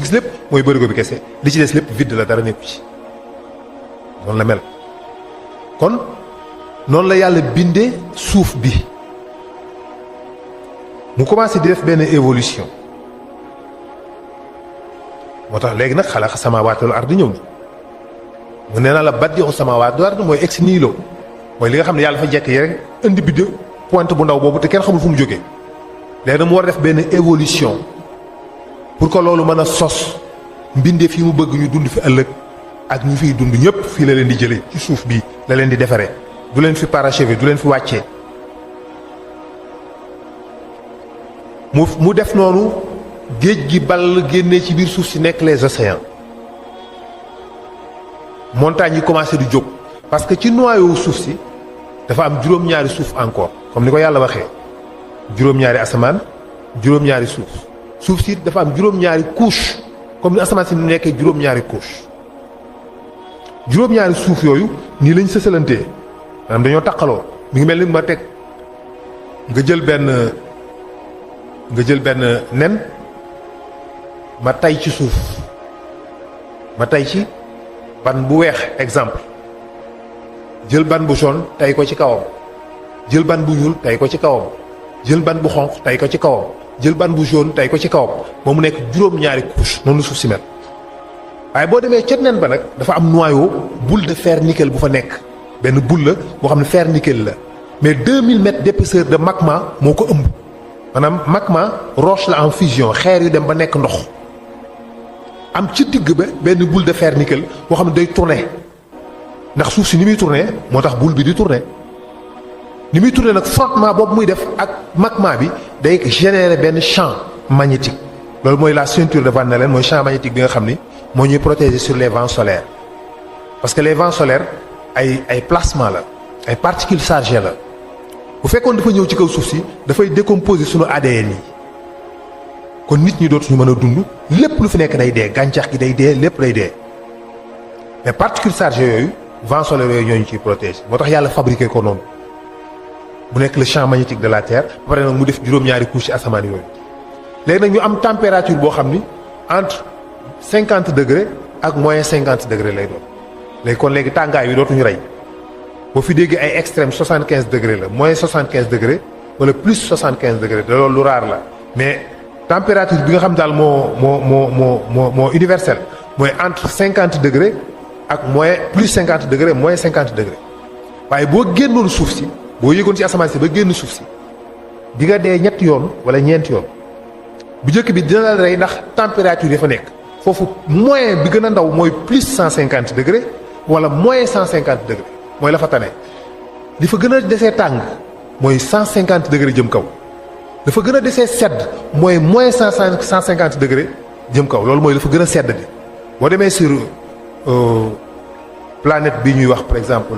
gis lépp mooy bërigo bi kese li ci des lépp vide la dara nekku ci noonu la mel kon noonu la yàlla bindee suuf bi mu commencé di def benn évolution moo tax léegi nag xalaqa samaawaati wal ardi ñëw na mu nee naa la badi'u samaawaati wal ardi mooy ex nihilo mooy li nga xam ne yàlla dafa jekk yi rek indi bi de pointe bu ndaw boobu te kenn xamul fu mu jógee léegi nag mu war a def benn évolution pour que loolu mën a sos mbindee fii mu bëgg ñu dund fi ëllëg ak ñu fiy dund ñëpp fii la leen di jëlee ci suuf bi la leen di defaree du leen fi parachever du leen fi wàccee mu def noonu géej gi ball génnee ci biir suuf si nekk les océans montagnes yi commencé di jóg parce que ci noyau suuf si dafa am juróom-ñaari suuf encore comme ni ko yàlla waxee juróom-ñaari asamaan juróom-ñaari suuf si dafa am juróom-ñaari couche comme ni asamaan si ni nekkee juróom-ñaari couche juróom-ñaari suuf yooyu nii lañ sësalantee maanaam dañoo taqaloo mi ngi mel ni ma teg nga jël benn nen ma tay ci suuf ma tay ci ban bu weex exemple jël ban bu jaune tay ko ci kawam jël ban bu ñuul tay ko ci kawam jël ban bu xonq tay ko ci kawam jël ban bu jaune tay ko ci kawam ba mu nekk juróom-ñaari couche noonu la suuf si mel waaye boo demee ca nen ba nag dafa am noyau boule de fer nickel bu fa nekk benn boule la boo xam ne fer nickel la mais 2000 mètres d'épaisseur de magma moo ko ëmb maanaam magma roche la en fusion xeer yu dem ba nekk ndox am ci digg ba benn boule de fer nickel boo xam ne day tourner ndax suuf si ni muy tourner moo tax boule bi di tourner ni muy tourner nag frottement boobu muy def ak magma bi day générer benn champ magnétique loolu mooy la ceinture de Van Allen mooy champ magnétique bi nga xam ni moo ñuy protéger sur les vents solaires parce que les vents solaires ay plasma la ay particules chargées la bu fekkoon dafa ñëw ci kaw suuf si dafay décomposer sunu ADN yi kon nit ñi dootuñu mën a dund lépp lu fi nekk day dee gàncax gi day dee lépp day dee mais particules chargées yooyu vents solaires yooyu ñoo ñu ciy protéger moo tax yàlla fabriqué ko noonu mu nekk le champ magnétique de la terre ba pare nag mu def juróom-ñaari couche ci asamaan yooyu léegi nag ñu am température boo xam ni entre 50 degrés ak moins 50 degrés lay doon léegi kon léegi tàngaay yi dootuñu rey boo fi déggee ay extrême 75 degrés la moins 75 degrés wala plus 75 degrés te loolu lu raar la mais température bi nga xam daal moo universelle mooy entre 50 degrés ak moins plus 50 degrés moins 50 degrés waaye boo génnoon suuf si boo yéegoon ci asamaan si ba génn suuf si di nga dee ñetti yoon wala ñeenti yoon bu njëkk bi dina la rey ndax température yi fa nekk foofu moins bi gën a ndaw mooy plus 150 degrés wala moins 150 degrés mooy la fa tane li fa gën a desee tàng mooy 150 degrés jëm kaw dafa gën a desee sedd mooy moins 150 degrés jëm kaw loolu mooy la fa gën a sedd bi boo demee sur planète bi ñuy wax par exemple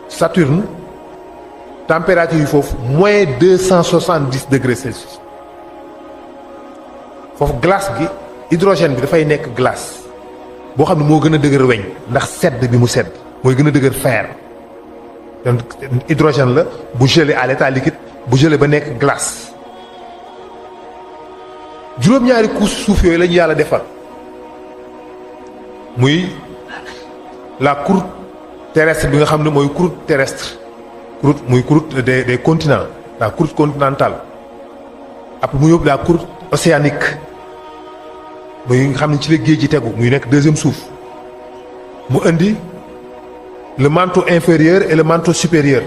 Saturne température yi foofu moins 270 degrés Celsius foofu glace gi hydrogène bi dafay nekk glace boo xam ne moo gën a dëgër weñ ndax sedd bi mu sedd mooy gën a dëgër fer donc hydrogène la bu gelé à l'état liquide bu gelé ba nekk glace juróom-ñaari couche suuf yooyu la ñu yàlla defal muy la croûte terrestre bi nga xam ne mooy croûte terrestre croûte muy croûte des continents la croûte continentale après mu yóbbu la croûte océanique muy nga xam ne ci la géej gi tegu muy nekk deuxième suuf mu indi le manteau inférieur et le manteau supérieur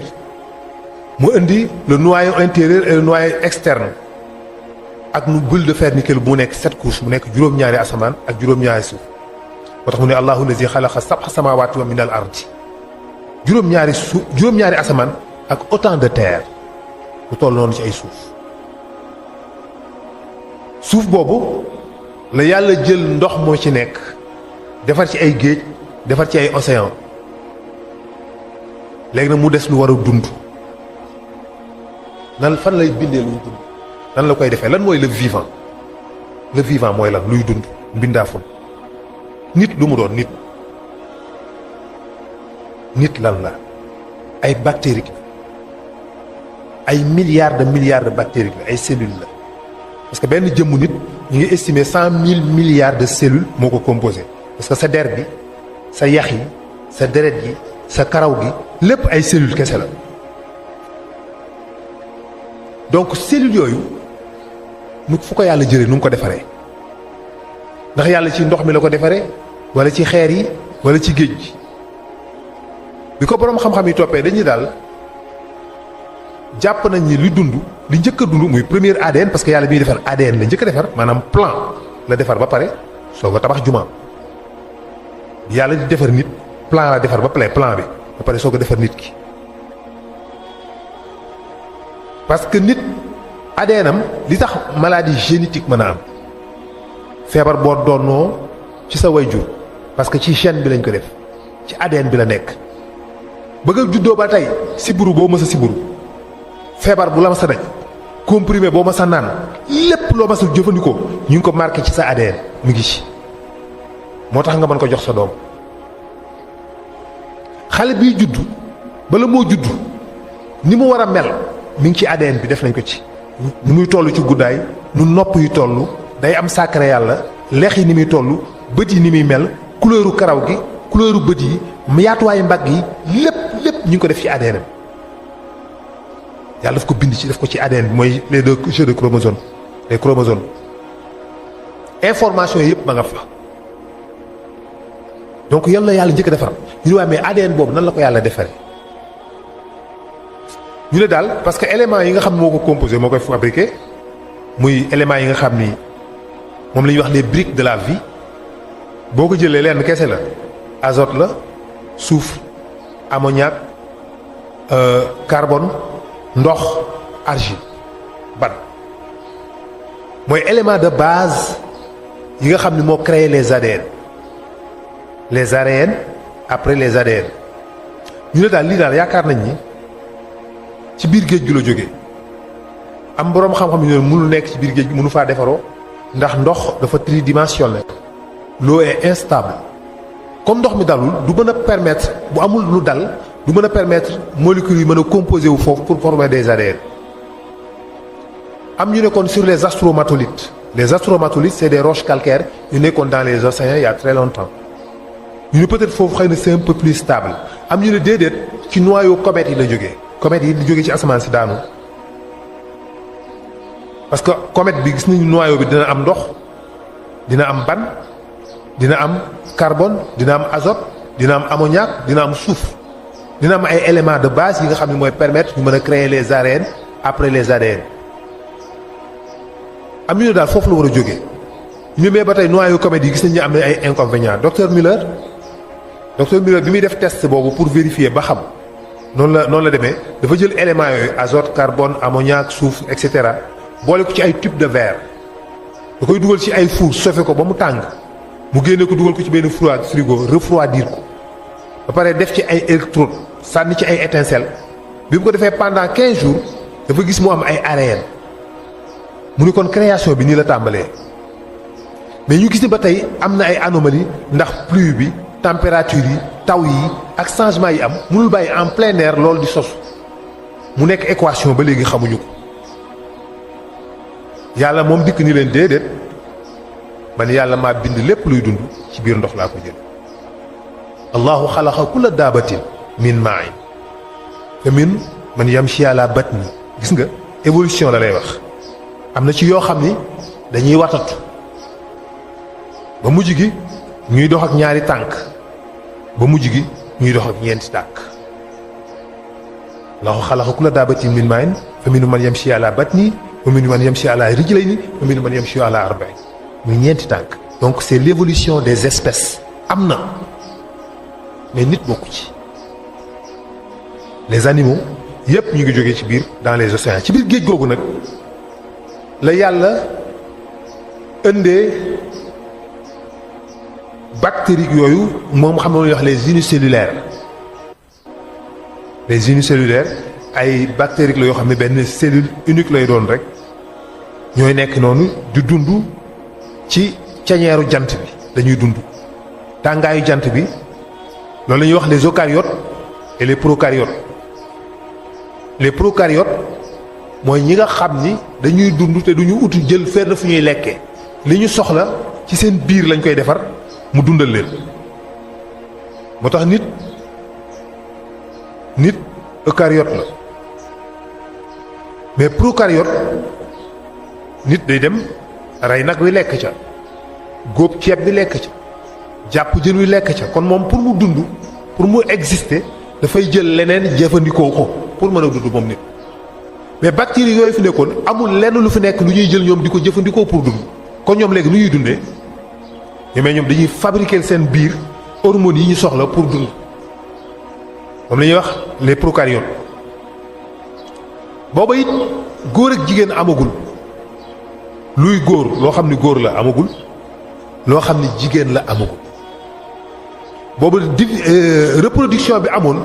mu indi le noyau intérieur et le noyau externe ak nu boule de fer nickel bu mu nekk 7 couches mu nekk juróom-ñaari asamaan ak juróom-ñaari suuf moo tax mu ne allahu lazi xalaqa sab'a samawati wa min al ardi juróom-ñaari suuf juróom-ñaari asamaan ak autant de terre bu toll noonu ci ay suuf boobu la yàlla jël ndox moo ci nekk defar ci ay géej defar ci ay océan léegi nag mu des lu war a dund nan fan lay bindee luy dund nan la koy defee lan mooy le vivant mooy lan luy dund mbindaafun nit lu mu doon nit lan la ay bactéries ay milliards de bactéries la ay cellules la parce que benn jëmmu nit ñu ngi estimer 100 000 milliards de cellules moo ko composé parce que sa der bi sa yax yi sa deret gi sa karaw gi lépp ay cellules kese la donc cellules yooyu nu fu ko yàlla jëlee nu mu ko defaree ndax yàlla ci ndox mi la ko defaree wala ci xeer yi wala ci géej gi bi ko boroom xam-xam yi toppee dañuy daal jàpp nañ ni li dund li njëkk a dund muy premier ADN parce que yàlla bi ñuy defar ADN la njëkk a defar maanaam plan la defar ba pare soo ko tabax jumaa yàlla di defar nit plan la defar ba pare plan bi ba pare soo ko defar nit ki parce que nit ADN am li tax maladie génétique mën a am feebar boo doonoo ci sa wayjur parce que ci chaîne bi lañ ko def ci ADN bi la nekk bëgg a juddoo ba tey siburu boo mës a siburu feebar bu la ma sa daj comprimé boo ma sa naan lépp loo ma sa jëfandikoo ñu ngi ko marqué ci sa ADN mu ngi ci moo tax nga mën ko jox sa doom xale biy judd bala moo judd ni mu war a mel mi ngi ci ADN bi def nañ ko ci ni muy toll ci guddaay nu nopp yi toll day am sacré yàlla lex yi ni muy toll bët yi ni muy mel couleuru karaw gi couleuru bët yi yaatuwaayu mbagg yi lépp ñu ngi ko def ci ADN yàlla daf ko bind ci def ko ci ADN bi mooy les 2 jeux de chromosomes les chromosomes information yëpp ma nga fa donc yàlla njëkk a defar ñu ne waaye mais ADN boobu nan la ko yàlla defaree ñu ne daal parce que éléments yi nga xam moo ko composé moo koy fabriqué muy éléments yi nga xam ni moom la ñuy wax les briques de la vie boo ko jëlee lenn kese la azote la soufre ammoniac carbone ndox argile ban mooy élément de base yi nga xam ni moo créé les ADN après les ADN ñu ne daal lii daal yaakaar nañ ni ci biir géej gi la jógee am boroom xam-xam yi ne mënul nekk ci biir géej gi mënu faa defaroo ndax ndox dafa tridimensionnel l'eau est instable comme ndox mi dalul du mën a permettre bu amul lu dal du mën a permettre molécules yi mën a composé wu foofu pour former des ADN am ñu nekkoon sur les astromatolithes c'est des roches calcaires yu nekkoon dans les océans il y a très longtemps ñu ne peut-être foofu xëy na c'est un peu plus stable am ñu ne déedéet ci noyau comètes yi la jógee comètes yi di jógee ci asamaan si daanu parce que comète bi gis nañu noyau bi dina am ndox dina am ban dina am carbone dina am azote dina am ammoniac dina am soufre dina am ay éléments de base yi nga xam ne mooy permettre ñu mën a créer les ARN après les ADN am ñu ne daal foofu la war a jógee ñu mais ba tey noyau comète yi gis nañu am na ay inconvénients docteur Miller bi muy def test boobu pour vérifier ba xam noonu la demee dafa jël éléments yooyu azote carbone ammoniac soufre et cetera boole ko ci ay tube de verre da koy dugal ci ay four sofe ko ba mu tàng mu génne ko dugal ko ci benn frigo refroidir ko ba pare def ci ay électrode sànni ci ay étincelle bi mu ko defee pendant 15 jours dafa gis mu am ay ARN mu ni kon création bi nii la tàmbalee mais ñu gis ni ba tey am na ay anomalie ndax pluie bi température yi taw yi ak changement yi am mënul bàyyi en plein air loolu di sos mu nekk équation ba léegi xamuñu ko yàlla moom dikk ni leen déedéet man yàlla maa bind lépp luy dund ci biir ndox laa ko jël allahu xalaqa kulla daabatin min maa'in fa min man yamshi ala batni gis nga évolution la lay wax am na ci yoo xam ni dañuy watatu ba mujj gi ñuy dox ak ñaari tànk ba mujj gi ñuy dox ak ñeenti tànk allahu xalaqa kulla daabatin min maa'in fa minhum man yamshi ala batni wa minhum man yamshi ala rijlayni wa minhum man yamshi ala arba'in muy ñeenti tànk donc c'est l'évolution des espèces am na mais nit bokku ci les animaux yépp ñu ngi jógee ci biir dans les océans ci biir géej googu nag la yàlla ëndee bactéries yooyu moom xam nga lu ñuy wax les unicellulaires ay bactéries la yoo xam ne benn cellule unique lay doon rek ñooy nekk noonu di dund ci ceñeeru jant bi dañuy dund tàngaayu jant bi loolu la ñuy wax les eucaryotes et les procaryotes mooy ñi nga xam ni dañuy dund te duñu uti jël fenn fu ñuy lekkee li ñu soxla ci seen biir lañ koy defar mu dundal leen moo tax nit eucaryote la mais procaryote nit day dem rey nag wi lekk ca góob ceeb bi lekk ca jàpp jën wi lekk ca kon moom pour mu dund pour mu exister dafay jël leneen jëfandikoo ko pour mën a dund moom nit mais bactéries yooyu fi nekkoon amul lenn lu fi nekk lu ñuy jël ñoom di ko jëfandikoo pour dund kon ñoom léegi nu ñuy dundee mais ñoom dañuy fabriquer seen biir hormones yi ñu soxla pour dund moom la ñuy wax les procaryotes booba it góor ak jigéen amagul luy góor loo xam ni góor la amagul loo xam ni jigéen la amagul booba reproduction bi amoon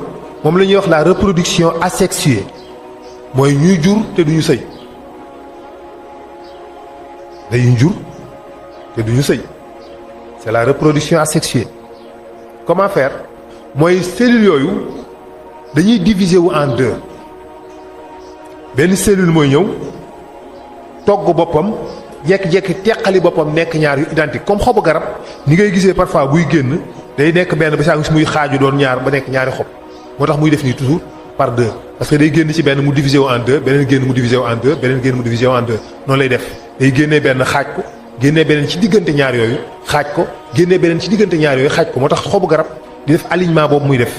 moom la ñuy wax la reproduction asexuée mooy ñuy jur te duñu sëy dañuy jur te duñu sëy c'est la reproduction asexuée comment faire mooy cellules yooyu dañuy diviser wu en deux benn cellule mooy ñëw togg boppam jekki-jekki teqali boppam nekk ñaar yu identique comme xobu garab ni ngay gisee parfois buy génn day nekk benn ba saa gis muy xaaju doon ñaar ba nekk ñaari xob moo tax muy def nii toujours par deux parce que day génn ci benn mu diviser wu en deux beneen génn mu diviser wu en deux beneen génn mu diviser wu en deux noonu lay def day génnee benn xaaj ko génnee beneen ci diggante ñaar yooyu xaaj ko génnee beneen ci diggante ñaar yooyu xaaj ko moo tax xobu garab di def alignement boobu muy def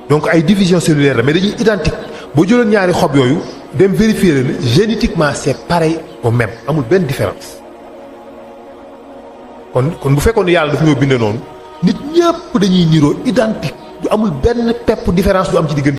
donc ay division cellulaire la mais dañuy identique boo jëloon ñaari xob yooyu dem vérifier leen génétiquement c'est pareil au même amul benn différence kon bu fekkoon yàlla daf ñoo bindee noonu nit ñëpp dañuy niroo identique du amul benn pepp différence du am ci diggante